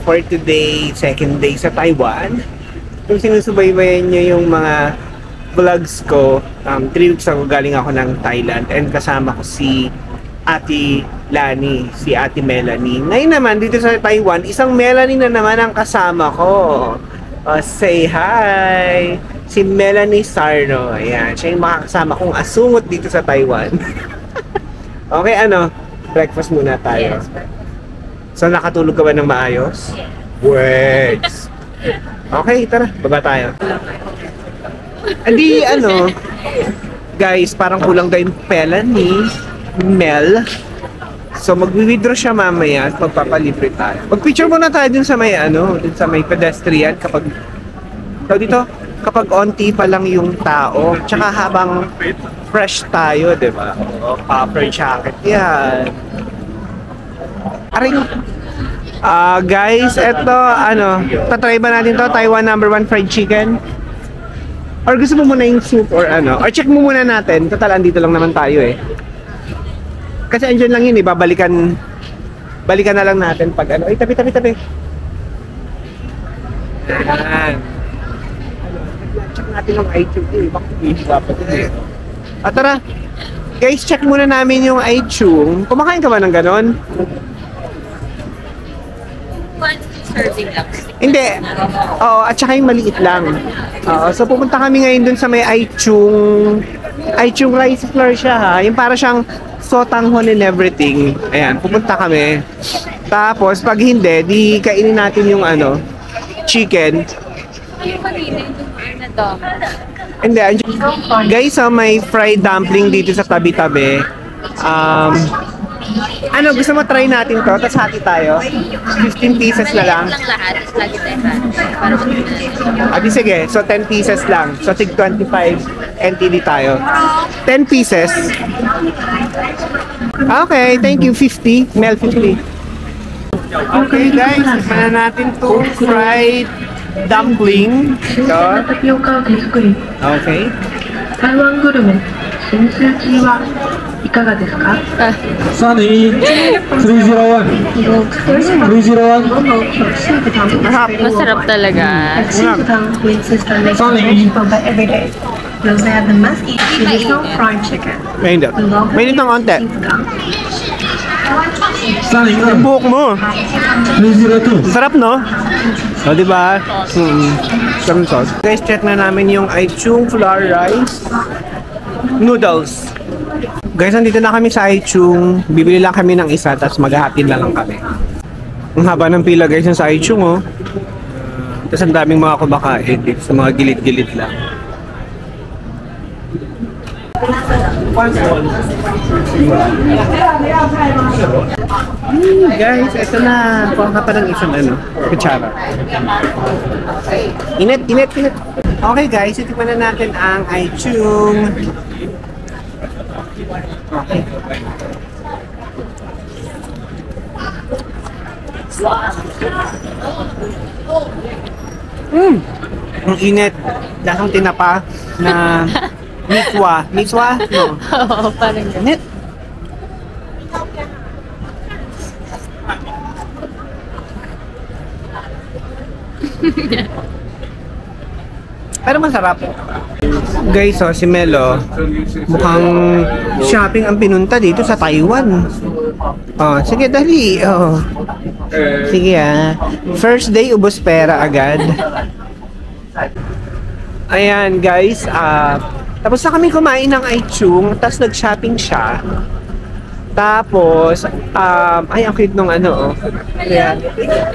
for today, second day sa Taiwan. Kung sinusubaybayan nyo yung mga vlogs ko, 3 weeks ago galing ako ng Thailand and kasama ko si Ate Lani, si Ate Melanie. Ngayon naman dito sa Taiwan, isang Melanie na naman ang kasama ko. Say hi! Si Melanie Sarno. Ayan, siya yung makakasama kong asungot dito sa Taiwan. Okay, breakfast muna tayo. Yes. So, nakatulog ka ba ng maayos? Yes. Words! Okay, tara, baba tayo. Andi, guys, parang kulang daw yung pela ni Mel. So, mag-withdraw siya mamaya at magpapalibre tayo. Mag-picture muna tayo dun sa may, dun sa may pedestrian kapag, kapag onti pa lang yung tao. Tsaka habang fresh tayo, di ba? O, puffer jacket yan. Aring, guys, eto, tatry ba natin to? Taiwan #1 fried chicken? Or gusto mo muna yung soup or Or check mo muna natin. Total, andito lang naman tayo eh. Kasi andyan lang yun eh, balikan na lang natin pag Ay, tabi. Ayan. Check natin yung iTunes eh. Bakit dapat eh. Tara. Guys, check muna namin yung iTunes. Kumakain ka ba ng ganon? One serving lang. Hindi. Oo, at saka yung maliit lang. So pupunta kami ngayon dun sa may iTunes rice flour siya ha. Yung para siyang sotanghon and everything. Ayan, pupunta kami. Tapos pag hindi, di kainin natin yung chicken. Yung kanina, yung na to. Hindi, guys, may fried dumpling dito sa tabi-tabi. Gusto mo try natin to? Tapos hati tayo. 15 pieces na lang. Maliit lang lahat. Tapos lagi tayo para Adi sige, so 10 pieces lang. So tig 25 NTD tayo. 10 pieces. Okay, thank you. 50. Mel 50. Okay guys, tikman na natin to fried dumpling. Ito. タピオカ手作り Okay. 台湾グルメ新スーチーはいかがですか Sunny 301 301 Masarap talaga. Sunny every day. We also have the musky traditional fried chicken. May hindi. May hindi ng konti. Sunny Yung buhok mo. 302 Sarap, no? O, diba? Sarap sauce. Guys, check na namin yung iChung flour rice noodles. Guys, nandito na kami sa iChung. Bibili lang kami ng isa, tapos maghahatin na lang kami. Ang haba ng pila, guys, sa iChung, oh. Tapos ang daming mga kumakain dito sa mga gilid-gilid lang. Guys, ito na. Kuha ka pa ng isang kutsara. Init. Okay guys, itikman na natin ang iChung. Okay. Ang init. Lasang tinapa na miswa. Miswa? No. Oo, parang Init. Pero masarap. Guys, si Melo, mukhang shopping ang pinunta dito sa Taiwan. Sige, dali. Sige First day, ubos pera agad. Ayan, guys. Tapos na kami kumain ng iChung, tapos nag-shopping siya. Tapos, ay, ang cute nung Ayan.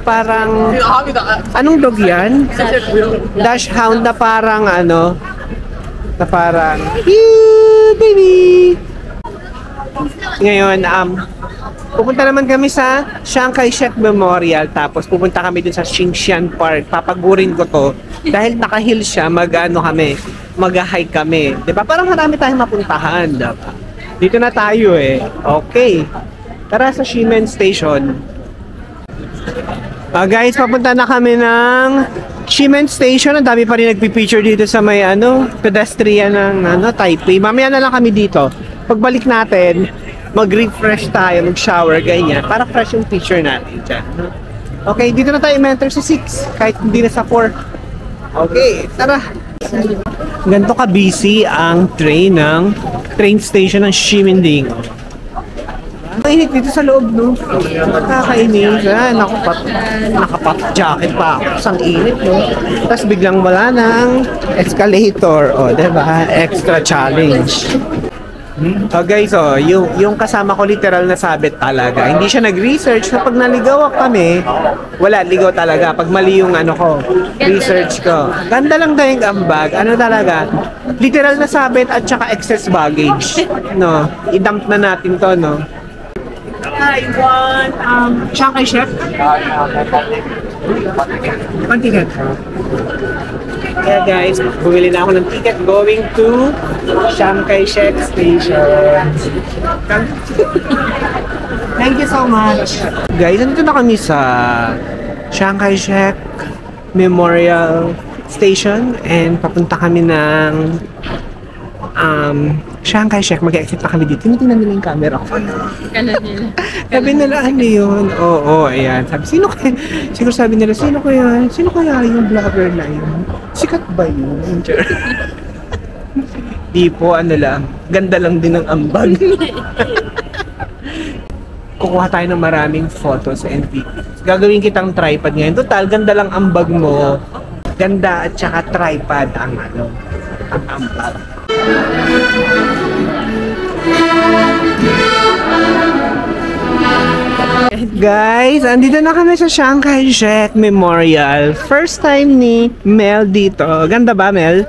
Parang, anong dog yan? Dachshund na parang na parang, baby! Ngayon, pupunta naman kami sa Chiang Kai-shek Memorial, tapos pupunta kami dun sa Xinxian Park. Papagurin ko to, dahil naka-hill siya, mag-hike kami. Diba? Parang marami tayong mapuntahan, diba? Dito na tayo eh. Okay. Tara sa Ximen Station. Guys, papunta na kami ng Ximen Station. Ang dami pa rin nagpipicture dito sa may pedestrian ng Taipei. Mamaya na lang kami dito. Pagbalik natin, mag-refresh tayo, mag-shower, ganyan. Para fresh yung picture natin dyan. Okay, dito na tayo i-enter sa 6. Kahit hindi na sa 4. Okay, tara. Ganito ka busy ang train station ng Ximending. Mainit dito sa loob, no? Nakakainis. Nakapat jacket pa ako. Sang init, no? Tapos biglang wala ng escalator. O, diba? Extra challenge. Oh guys, yung kasama ko literal na sabit talaga. Hindi siya nag-research na pag naligaw kami, wala, ligaw talaga. Pag mali yung research ko. Ganda lang daw yung ambag. Ano talaga? Literal na sabit at saka excess baggage. No? I-dump na natin to, no? I want, Shanghai Chef. One ticket. Kaya guys, bumili na ako ng ticket going to Shanghai Chef Station. Thank you so much. Guys, nandito na kami sa Shanghai Chef Memorial Station and papunta kami ng Shanghai Chef. Mag-exit na kami dito. Tinitingnan nila yung camera ko. Kala nila. Sabi nila, ano yun? Oo, ayan. Sabi, sino kaya? Siguro sabi nila, sino kaya yung vlogger na yun? Sikat ba yun? Di po, ano lang. Ganda lang din ng ambag. Kukuha tayo ng maraming photos and videos. Gagawin kitang tripod ngayon. Total, ganda lang ambag mo. Ganda at saka tripod ang ambag. Guys, andito na kami sa Shanghai Chef Memorial. First time ni Mel dito. Ganda ba, Mel?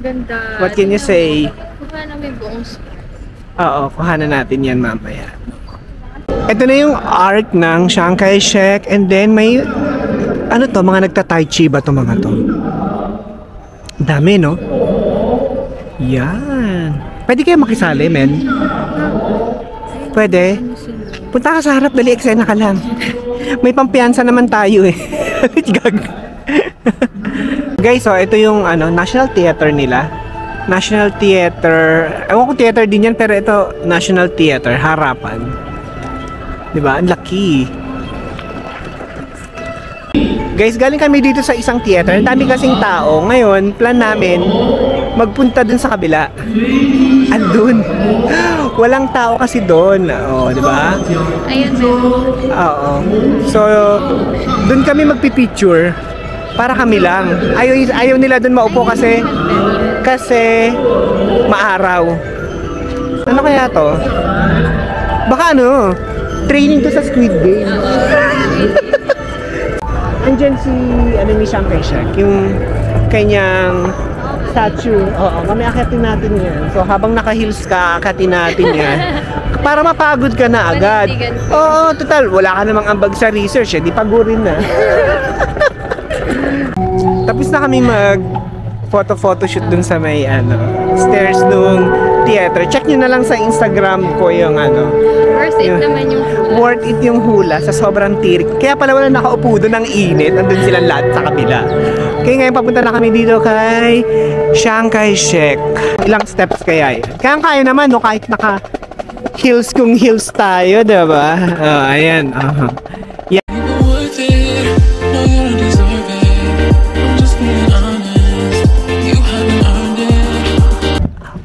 Ganda. What can you say? Kuha namin buong square. Oo, kuhanan natin yan mamaya. Ito na yung arc ng Shanghai Chef and then may ano to, mga nagta-tai chi ba to mga to? Dami, no? Yan. Pwede kayo makisali, men? Pwede? Punta ka sa harap, dali, eksena ka lang. May pampiyansa naman tayo eh. Guys, so ito yung National Theater nila. National Theater. Ewan ko theater din yan, pero ito National Theater, harapan. Diba? Ang laki. Guys, galing kami dito sa isang theater. Ang dami kasing tao. Ngayon, plan namin magpunta dun sa kabila. Andun. Walang tao kasi doon. Oh, di ba? Ayun na. Oo. So, dun kami magpipicture para kami lang. Ayaw nila dun maupo kasi maaraw. Ano kaya to? Baka training to sa Squid Game. Andyan si ni Shanghai Chef, yung kanyang statue. Oo, mamaya akitin natin yan. So habang naka-heels ka, akitin natin yan. Para mapagod ka na agad. Oo, total, wala ka namang ambag sa research, di pagurin na. Tapos na kami mag photoshoot dun sa may stairs nung theater. Check nyo na lang sa Instagram ko yung Worth it naman yung hula. Worth it yung hula sa sobrang tirik. Kaya pala wala nakaupo doon ng init. Nandun silang lahat sa kabila. Kaya ngayon papunta na kami dito kay Shanghai Chef. Ilang steps kaya yan? Kaya naman, no? Kahit naka heels kung heels tayo, diba? Ayan. Yeah.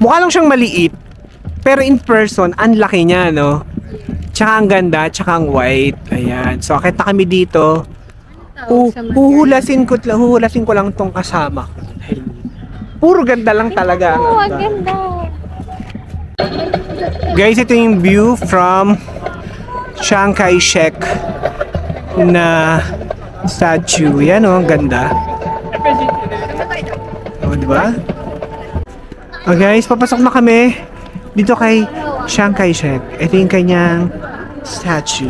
Mukha lang siyang maliit, pero in person, ang laki niya, no? Tsaka ang ganda, tsaka ang white. Ayan. So, akit na kami dito. Huhulasin ko lang tong kasama ko. Puro ganda lang talaga. Oo, ang ganda. Guys, ito yung view from Shanghai Chef na statue. Yan, ang ganda. O, diba? Oh guys, papasok na kami dito kay Shanghai Chef. Ito yung kanyang statue.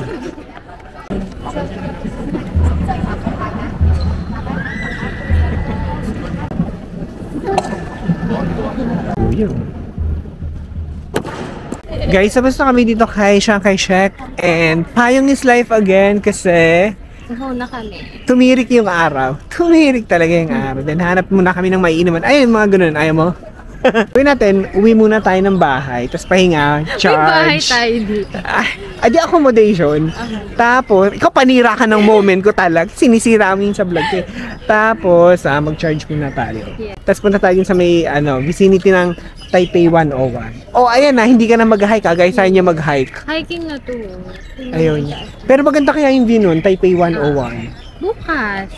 Guys, tapos na kami dito kay Shanghai Chef and payong is life again kasi Na kami. tumirik yung araw. Tumirik talaga yung araw. Then hanap muna kami ng maiinuman. Ayun, mga ganun. Ayaw mo? Gawin natin, uwi muna tayo ng bahay, tapos pahinga, charge. May bahay tayo dito. Di accommodation. Tapos, ikaw panira ka ng moment ko talaga. Sinisira mo yun sa vlog ko. Tapos, mag-charge muna tayo. Yeah. Tapos punta tayo sa may, vicinity ng Taipei 101. Oh, ayan na, hindi ka na mag-hike. Guys, saan niya mag-hike? Hiking na to. Ayun. Pero maganda kaya yung view nun, Taipei 101. Bukas.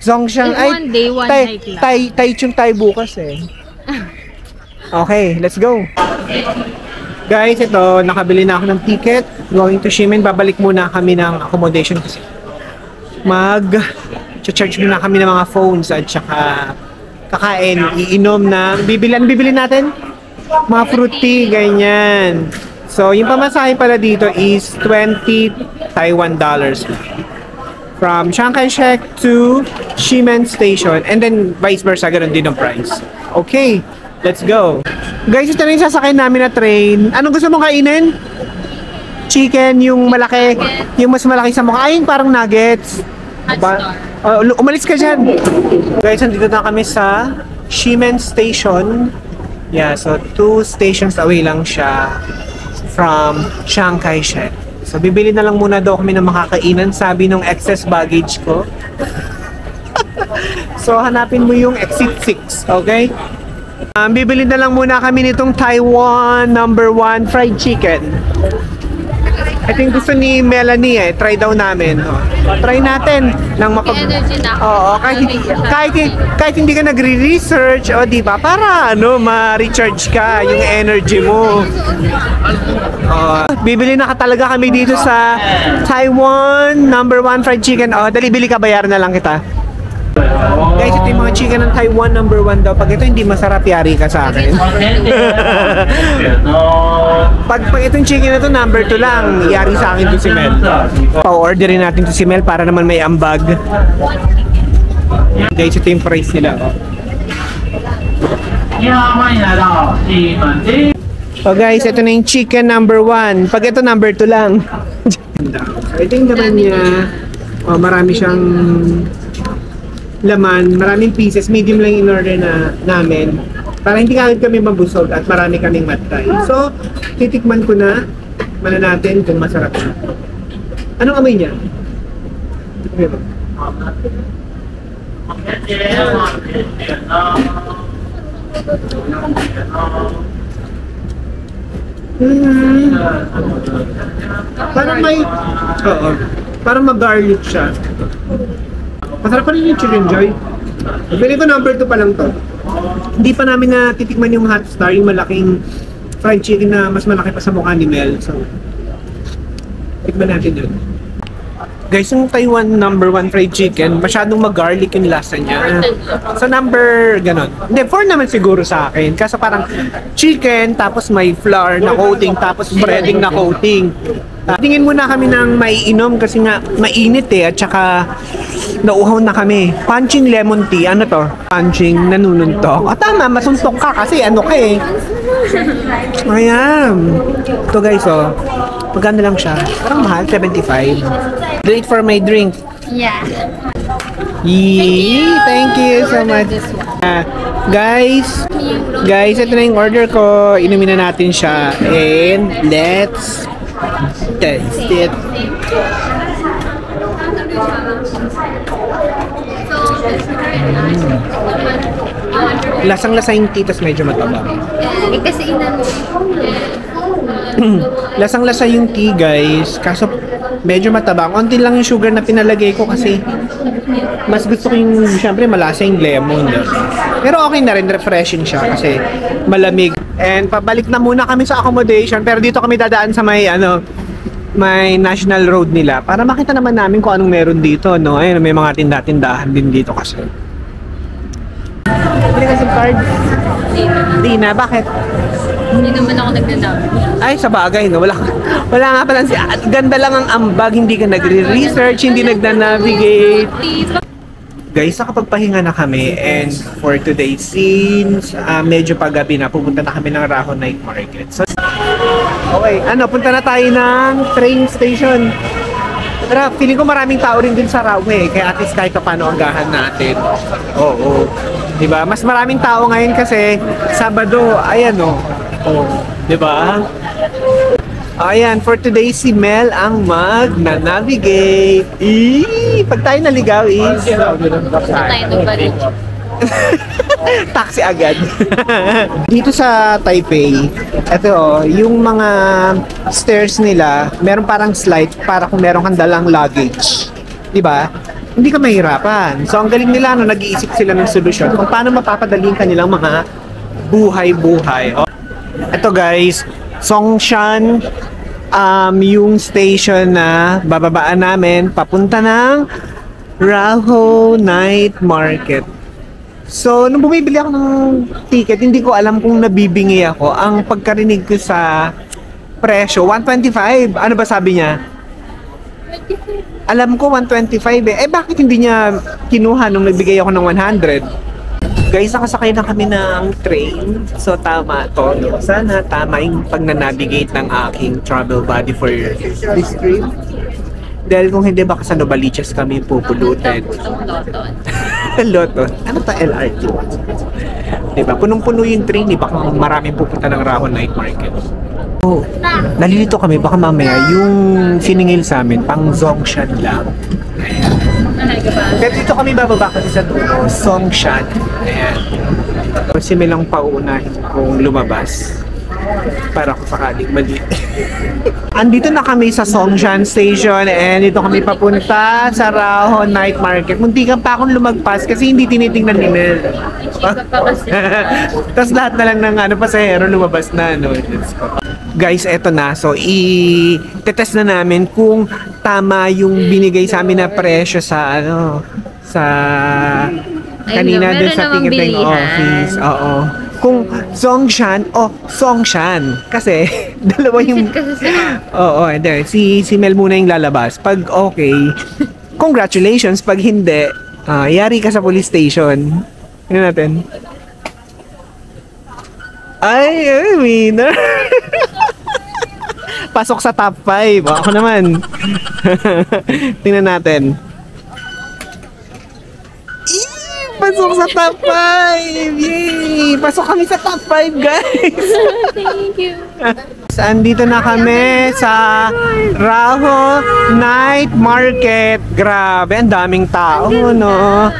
Zhongshan, ay, One day, one hike lang. Taichung tayo bukas eh. Okay, let's go. Guys, ito, nakabili na ako ng ticket. Going to Ximen. Babalik muna kami ng accommodation kasi mag-charge muna kami ng mga phones at saka kakain, iinom na. Bibili natin? Mga fruit tea, ganyan. So, yung pamasahe pala dito is 20 Taiwan dollars. From Chiang Kai-shek to Ximen Station. And then, vice versa, ganun din ang price. Okay, let's go. Guys, ito na yung sasakay namin na train. Anong gusto mong kainin? Chicken, yung malaki, yung mas malaki sa mukha. Ay, parang nuggets. Umalis ka dyan. Guys, nandito na kami sa Ximen Station. Yeah, so 2 stations away lang siya from Chiang Kai-shek. So, bibili na lang muna daw kami ng makakainan, sabi nung excess baggage ko. So, hanapin mo yung exit 6, okay? Bibili na lang muna kami nitong Taiwan #1 fried chicken. I think gusto ni Melanie try daw namin. Try natin nang Energy na ako. Oo, kahit hindi ka nagre-research, di ba? Para ma-recharge ka yung energy mo. Bibili na talaga kami dito sa Taiwan #1 fried chicken. Dali, bili ka, bayaran na lang kita. Guys, ito yung mga chicken ng Taiwan #1 daw. Pag ito hindi masarap, yari ka sa akin. Pag itong chicken na to #2 lang, yari sa akin to si Mel. Pa-orderin natin to si Mel para naman may ambag. Guys, ito yung price nila. Oh guys, ito na yung chicken #1. Pag ito #2 lang. Ito yung naman niya. Marami siyang laman, maraming pieces, medium lang in order namin para hindi kami mabusog at marami kaming matry. So, titikman ko na natin kung masarap siya. Anong amoy niya? Okay ba? Parang may parang mag-garlic siya. Masarap pa rin yung Chicken Joy. Pili ko #2 pa lang to. Hindi pa namin natitikman yung Hot Star, yung malaking fried chicken na mas malaki pa sa mukha ni Mel. So, tikman natin yun. Guys, yung Taiwan #1 fried chicken, masyadong mag-garlic yung lasa niya. So, ganon. Hindi, 4 naman siguro sa akin. Kasi parang chicken, tapos may flour na coating, tapos breading na coating. Tingin muna kami ng maiinom kasi nga mainit at saka nauhaw na kami. Punching lemon tea, ano to? Punching nanununtok. Tama, masuntok ka kasi ano ka eh. Ayan. Ito guys, maganda lang siya. Parang mahal, 75. Do it for my drink. Yeah. Yee, thank you so much. Guys, ito na yung order ko. Inumin na natin siya. And let's taste it. Lasang-lasa yung tea, tas medyo mataba. Kasi Lasang-lasa yung tea, guys. Kaso medyo mataba. Konti lang yung sugar na pinalagay ko kasi mas gusto ko yung, syempre, malasa yung lemon. Pero okay na rin, refreshing siya kasi malamig. And pabalik na muna kami sa accommodation. Pero dito kami dadaan sa may, may national road nila para makita naman namin kung anong meron dito, no? Ayun, may mga tinda-tindahan din dito kasi. Bili ka SIM card? Di na. Bakit? Hindi naman ako nagdadami. Ay, sa bagay, no? Wala nga pala ganda lang ang ambag, hindi ka nagre-research, hindi nagna-navigate. Guys, nakapagpahinga na kami and for today, since medyo paggabi na, pupunta na kami ng Rahon Night Market. So, okay, punta na tayo ng train station. Tara, feeling ko maraming tao rin din sa Rahon kaya at least kahit paano agahan natin. Oo. Diba? Mas maraming tao ngayon kasi Sabado, ayan o. Oh, diba? Ayan, for today si Mel ang mag-navigate. Pag tayo naligaw is... Tayo ng balik. Taxi agad. Dito sa Taipei, ito yung mga stairs nila, meron parang slide para kung meron kang dalang luggage. 'Di ba? Hindi ka mahirapan. So ang galing nila nag-iisip sila ng solusyon kung paano mapapadali ang kanilang mga buhay-buhay. Ito guys, Songshan yung station na bababaan namin papunta ng Raho Night Market. So, nung bumibili ako ng ticket, hindi ko alam kung nabibingi ako. Ang pagkarinig ko sa presyo, 125. Ano ba sabi niya? Alam ko 125 eh. Bakit hindi niya kinuha nung nagbigay ako ng 100? Guys, nakasakay na kami ng train. So, tama to. Sana tama yung pag-navigate ng aking travel buddy for this trip. Dahil kung hindi, baka sa Novaliches kami pupulutin. Loto. Ano to? LRT? Diba? Punong-puno yung train, baka maraming pupunta ng Raho Night Market. So, nalilito kami, baka mamaya yung siningil sa amin, pang Songshan lang. Ayan. Pero dito kami bababa kasi sa dulo, Songshan. Ayan. Kasi may lang paunahin kung lumabas. Para kung sakaling mali. Andito na kami sa Songshan Station and dito kami papunta sa Raho Night Market. Muntikan pa akong lumagpas kasi hindi tinitingnan ni Mel. Tapos lahat na lang ng pasahero lumabas na. Guys, eto na. So, i-test na namin kung tama yung binigay sa amin na presyo sa sa kanina dun sa ticketing office. Oo. Kung Songshan o Songshan. Kasi, dalawa yung... Oo, si Mel muna yung lalabas. Pag okay, congratulations. Pag hindi, yari ka sa police station. Tingnan natin. Ay, winner! Pasok sa top 5. Ako naman. Tingnan natin. Pasok sa top 5! Yay! Pasok kami sa top 5, guys! Thank you. Andito na kami sa Raho Night Market. Grabe, ang daming tao, no?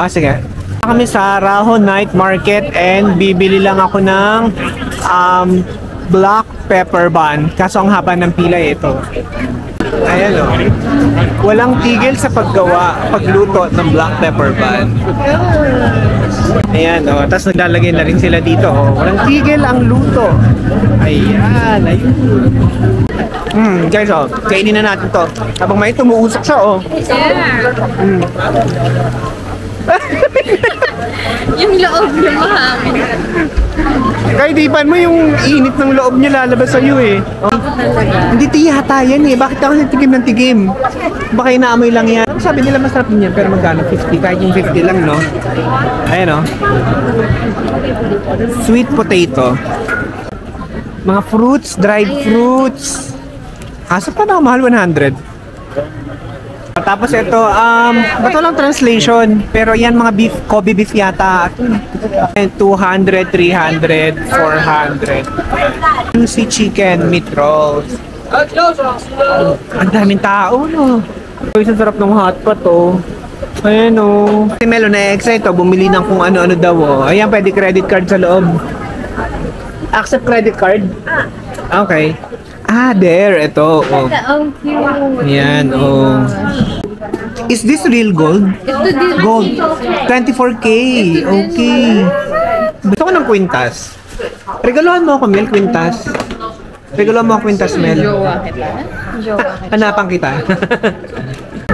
Sige. Kami sa Raho Night Market and bibili lang ako ng black pepper bun. Kaso ang haba ng pila ito. Ayan o. Walang tigil sa pagluto ng black pepper bun. Ayan o. Tapos naglalagay na rin sila dito o. Walang tigil ang luto. Ayan. Ayun. Guys o. Kainin na natin to. Habang may tumuusok siya o. Yeah. Yung loob niya mahangin. Kaya dipan mo yung init ng loob niya lalabas sa'yo eh. Hindi tiyata yan eh. Bakit ako nagtigim ng tigim? Baka inaamoy lang yan. Sabi nila masarap din yan pero magkano? 50. Kahit yung 50 lang, no? Ayan o. Sweet potato. Mga fruits, dried fruits. Kaso pa na mahal 100. Tapos ito, bato lang translation. Pero yan mga beef, Kobe beef yata. 200, 300, 400. Juicy chicken, meat rolls. Ang daming tao, no? Ang sarap ng hotpot, oh. Ayan, oh. Si Melo na-excite, oh. Bumili ng kung ano-ano daw, oh. Ayan, pwede credit card sa loob. Accept credit card? Okay. There. Ito, oh. Ayan, oh. Is this real gold? Gold. 24K. Okay. Gusto ko ng kwintas. Regaluhan mo ako, Mel, kwintas. Regaluhan mo ako, kwintas, Mel. Hanapan kita.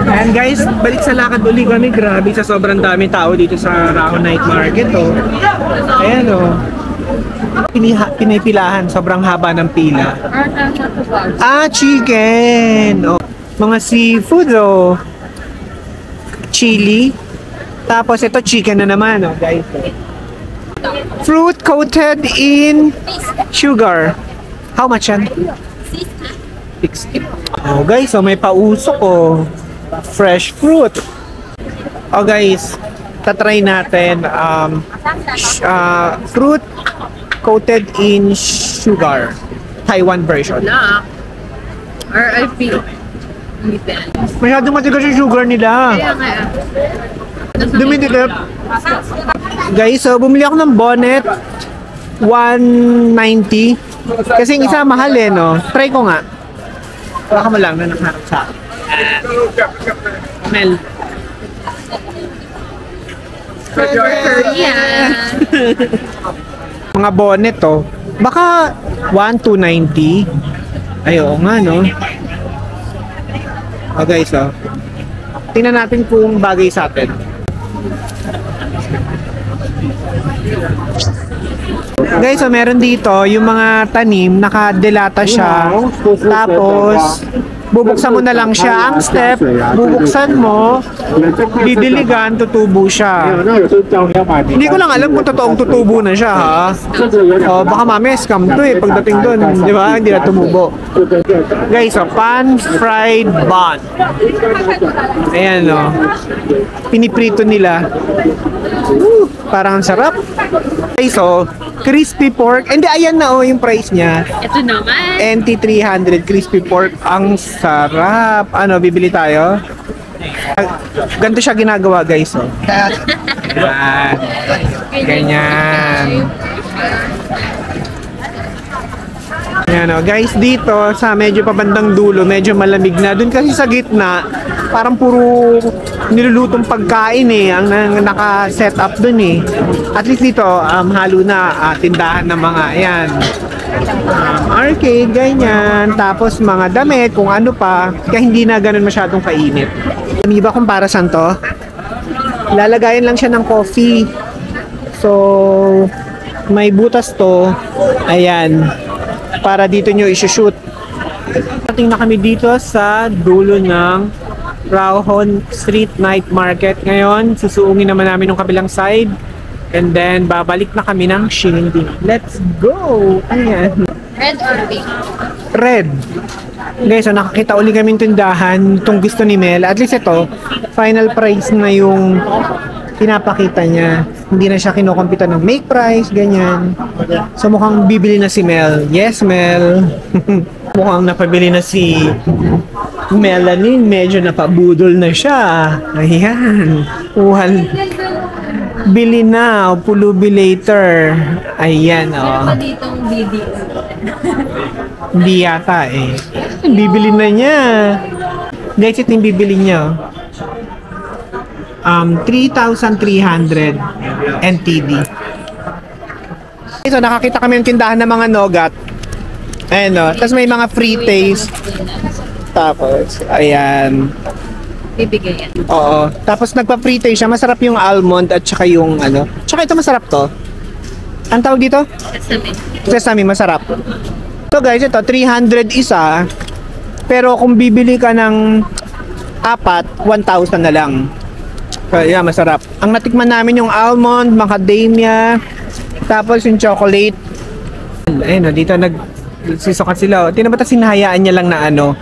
And guys, balik sa lakad uli kami. Grabe, sa sobrang dami tao dito sa Raho Night Market, oh. Ayan, oh. Pinipilahan, sobrang haba ng pila. Chicken! Oh. Mga seafood, oh. Chili. Tapos ito chicken na naman, oh, guys. Fruit coated in sugar. How much yan? 60. Oh, guys, oh, may pausok, oh. Fresh fruit. Oh, guys. tatry natin fruit coated in sugar. Taiwan version. Na. RIP. Masyadong matigas yung sugar nila. Kaya nga. Dumidikit. Guys, so bumili ako ng bonnet. 190. Kasi yung isa mahal eh, no? Try ko nga. Baka mo lang na nakaharap sa akin. Mel. Korean. Mga bonnet to. Baka 1,290. Ay, oo nga, no? O guys, oh. Tingnan natin kung bagay sa atin. Guys, so meron dito yung mga tanim, nakadelata siya. Tapos, bubuksan mo na lang siya. Ang step, bubuksan mo, didiligan, tutubo siya. Hindi ko lang alam kung totoong tutubo na siya, ha? O, baka mamaya scam to eh, pagdating doon. Di ba? Hindi na tumubo. Guys, so, pan-fried bun. Ayan, no? Piniprito nila. Parang ang sarap. Okay, so, crispy pork. Hindi, ayan na yung price niya. Ito naman. NT 300 crispy pork. Ang sarap. Ano, bibili tayo? Ganito siya ginagawa, guys. Oh. Yan. Ganyan. Yan, oh. Guys, dito sa medyo pabandang dulo, medyo malamig na. Doon kasi sa gitna, parang puro nilulutong pagkain eh, ang naka-set up doon eh. At least dito, halo na tindahan ng mga, ayan, arcade, ganyan. Tapos mga damit, kung ano pa, kaya hindi na ganun masyadong kainit. Amoeba kung para saan to? Lalagayan lang siya ng coffee. So, may butas to. Ayan. Para dito nyo isushoot. Ating na kami dito sa dulo ng Rauhon Street Night Market. Ngayon, susuungin naman namin yung kabilang side. And then, babalik na kami ng Shinindi. Let's go! Ayan. Red or pink? Red. Guys, so nakakita uli kami tindahan. Itong gusto ni Mel. At least ito, final price na yung pinapakita niya. Hindi na siya kinukumpita ng make price, ganyan. So mukhang bibili na si Mel. Yes, Mel. Mukhang napabili na si Melanie. Medyo napabudol na siya. Ayan. Bili na. Pulubi later. Ayan, Meron oh. pa ditong video. Hindi yata eh. Bibili na niya. Guys, ito yung bibili niya. 3,300 NTD. So, nakakita kami ng tindahan ng mga nogat. Ayan, no? Tapos may mga free taste. Tapos, ayan. Bibigay yan. Oo. Tapos nagpa-free taste siya. Masarap yung almond at saka yung ano. Tsaka ito masarap to. Ang tawag dito? Sesame. Sesame, masarap. So guys, ito 300 isa. Pero kung bibili ka ng 4, 1,000 na lang. Kaya masarap. Ang natikman namin yung almond, macadamia, tapos yung chocolate. Ayun, dito nagsisukat sila. Tingnan ba, sinahayaan niya lang na ano,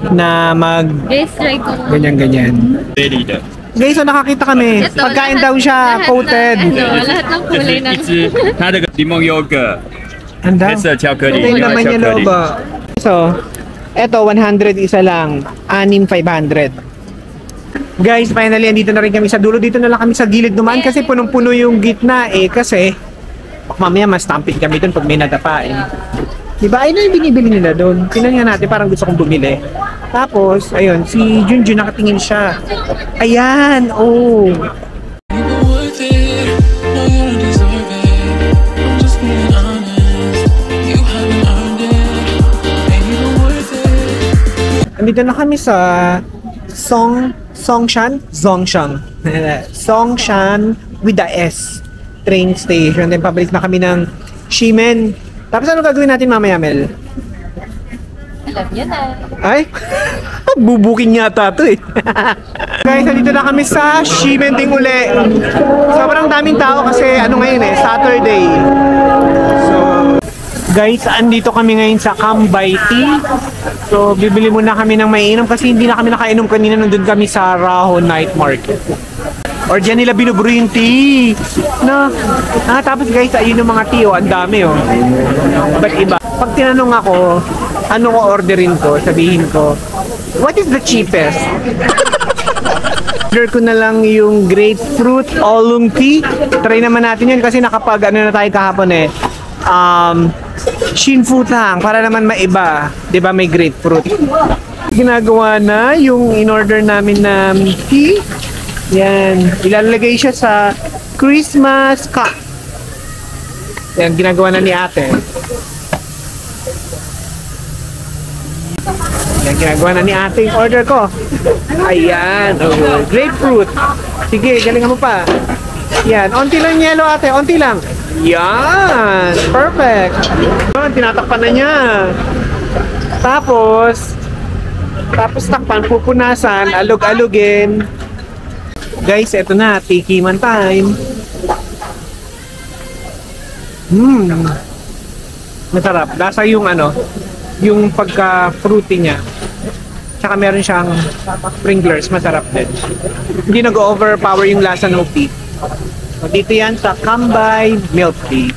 na mag Guys, try ko. ganyan. Guys, so nakakita kami. Ito, Pagkain lahat- daw siya, lahat coated. ng, lahat ng 这 kulay 是 ng... 一只它这个柠檬优格， Ang daw. 黑色巧克力， Ito yung 另外 laman 巧 niya 克力 loob. So, eto 100 isa lang. 6,500. Guys, finally, andito na rin kami sa dulo. Dito na lang kami sa gilid dumaan kasi punong-puno yung gitna eh. Kasi, mamaya mas tampin kami doon pag may nadapa eh. Diba? Ayun na yung binibili nila doon. Tingnan nga natin, parang gusto kong bumili. Tapos, ayun, si Junjun nakatingin siya. Ayan, oh. Worth it, no you don't deserve it. I'm just being honest, you haven't earned it. Ain't even worth it. Andito na kami sa Songshan with the S train station. Then pabalik na kami ng Shimen. Tapos ano gagawin natin mamaya, Mel? Alam niya na. Ay, bubuking yata to eh. Guys, nandito na kami sa Shimen ding uli. Sobrang daming tao kasi ano ngayon eh, Saturday. So, guys, andito kami ngayon sa Kambay Tea. So, bibili muna kami ng maiinom kasi hindi na kami nakainom kanina nandun kami sa Rauhon Night Market. Or dyan nila binubro yung tea. No? Tapos guys, ayun yung mga tea, ang dami oh. Iba't iba. Pag tinanong ako, ano ko orderin ko, sabihin ko, what is the cheapest? Order ko na lang yung grapefruit oolong tea. Try naman natin yun kasi nakapag ano na tayo kahapon eh. Shinfutang para naman maiba. 'Di ba may grapefruit? Ginagawa na yung in-order namin na tea. Yan. Ilalagay siya sa Christmas cup. Yan. Ginagawa na ni ate. Yan. Ginagawa na ni ate yung order ko. Ayan. Oh, grapefruit. Sige, galingan mo pa. Yan. Onti lang yellow ate. Onti lang. Yan. Perfect. Yan. Tinatakpan na niya. Tapos takpan, pupunasan, alog-alugin. Guys, eto na, tikiman time. Masarap. Lasa yung ano, yung pagka-fruity niya. Tsaka meron siyang sprinklers, masarap din. Hindi nag-overpower yung lasa ng tea. So, dito yan sa Kambay Milk Tea.